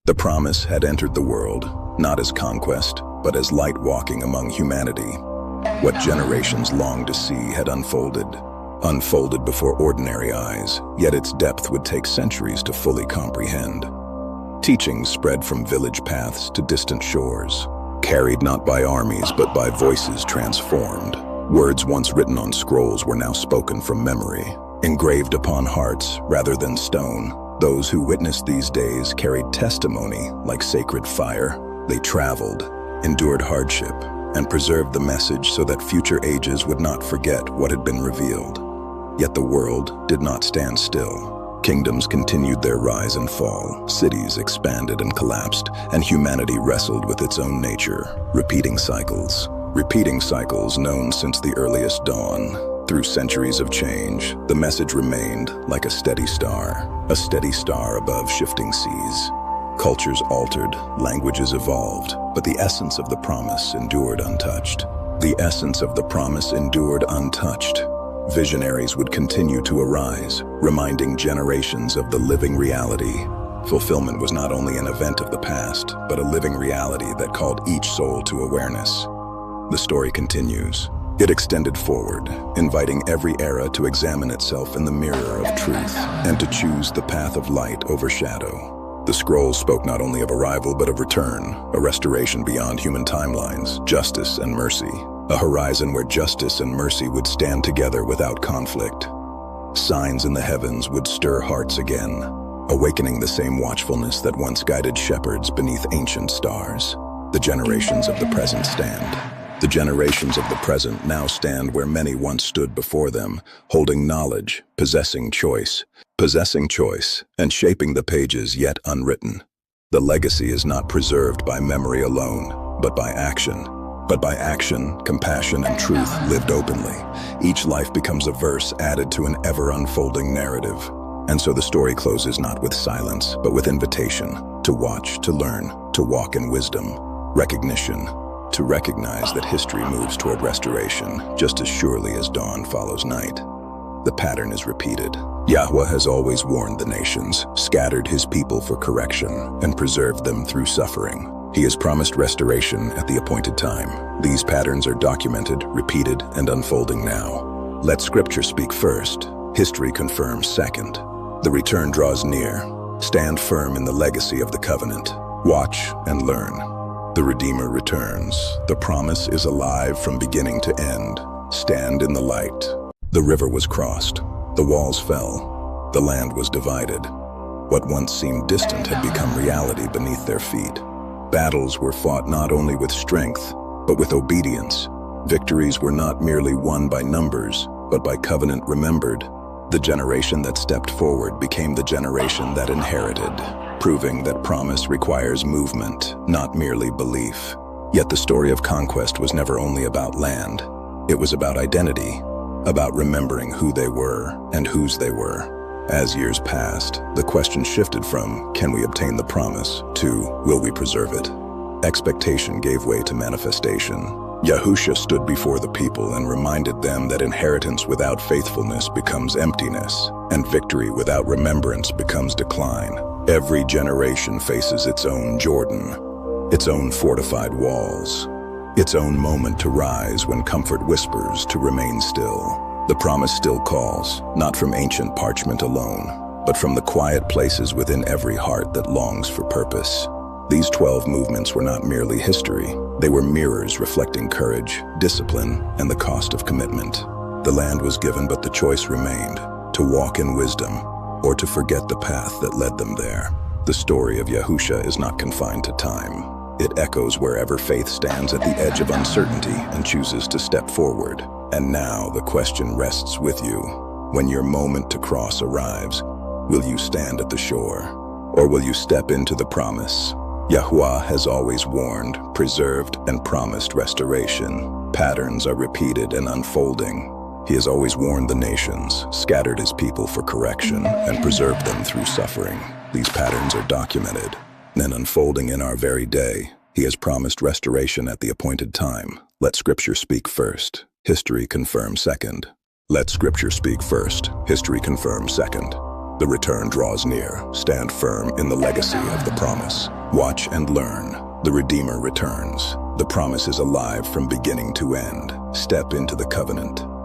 The promise had entered the world, not as conquest, but as light walking among humanity. What generations longed to see had unfolded before ordinary eyes, yet its depth would take centuries to fully comprehend. Teachings spread from village paths to distant shores, carried not by armies but by voices transformed. Words once written on scrolls were now spoken from memory, engraved upon hearts rather than stone. Those who witnessed these days carried testimony like sacred fire. They traveled, endured hardship, and preserved the message so that future ages would not forget what had been revealed. Yet the world did not stand still. Kingdoms continued their rise and fall, cities expanded and collapsed, and humanity wrestled with its own nature, repeating cycles known since the earliest dawn. Through centuries of change, the message remained like a steady star above shifting seas. Cultures altered, languages evolved, but the essence of the promise endured untouched. Visionaries would continue to arise, reminding generations of the living reality. Fulfillment was not only an event of the past, but a living reality that called each soul to awareness. The story continues. It extended forward, inviting every era to examine itself in the mirror of truth and to choose the path of light over shadow. The scrolls spoke not only of arrival but of return, a restoration beyond human timelines, justice and mercy, a horizon where justice and mercy would stand together without conflict. Signs in the heavens would stir hearts again, awakening the same watchfulness that once guided shepherds beneath ancient stars. The generations of the present now stand where many once stood before them, holding knowledge, possessing choice, and shaping the pages yet unwritten. The legacy is not preserved by memory alone, but by action, compassion, and truth lived openly. Each life becomes a verse added to an ever-unfolding narrative. And so the story closes not with silence, but with invitation to watch, to learn, to walk in wisdom, recognition, to recognize that history moves toward restoration just as surely as dawn follows night. The pattern is repeated. Yahweh has always warned the nations, scattered his people for correction, and preserved them through suffering. He has promised restoration at the appointed time. These patterns are documented, repeated, and unfolding now. Let Scripture speak first. History confirms second. The return draws near. Stand firm in the legacy of the covenant. Watch and learn. The Redeemer returns. The promise is alive from beginning to end. Stand in the light. The river was crossed. The walls fell. The land was divided. What once seemed distant had become reality beneath their feet. Battles were fought not only with strength, but with obedience. Victories were not merely won by numbers, but by covenant remembered. The generation that stepped forward became the generation that inherited, proving that promise requires movement, not merely belief. Yet the story of conquest was never only about land. It was about identity, about remembering who they were and whose they were. As years passed, the question shifted from, can we obtain the promise, to, will we preserve it? Expectation gave way to manifestation. Yahusha stood before the people and reminded them that inheritance without faithfulness becomes emptiness, and victory without remembrance becomes decline. Every generation faces its own Jordan, its own fortified walls, its own moment to rise when comfort whispers to remain still. The promise still calls, not from ancient parchment alone, but from the quiet places within every heart that longs for purpose. These 12 movements were not merely history. They were mirrors reflecting courage, discipline, and the cost of commitment. The land was given, but the choice remained, to walk in wisdom, or to forget the path that led them there. The story of Yahusha is not confined to time. It echoes wherever faith stands at the edge of uncertainty and chooses to step forward. And now the question rests with you. When your moment to cross arrives, will you stand at the shore, or will you step into the promise? Yahweh has always warned, preserved, and promised restoration. Patterns are repeated and unfolding. He has always warned the nations, scattered his people for correction, and preserved them through suffering. These patterns are documented and unfolding in our very day. He has promised restoration at the appointed time. Let Scripture speak first. History confirm second. Let Scripture speak first. History confirm second. The return draws near. Stand firm in the legacy of the promise. Watch and learn. The Redeemer returns. The promise is alive from beginning to end. Step into the covenant.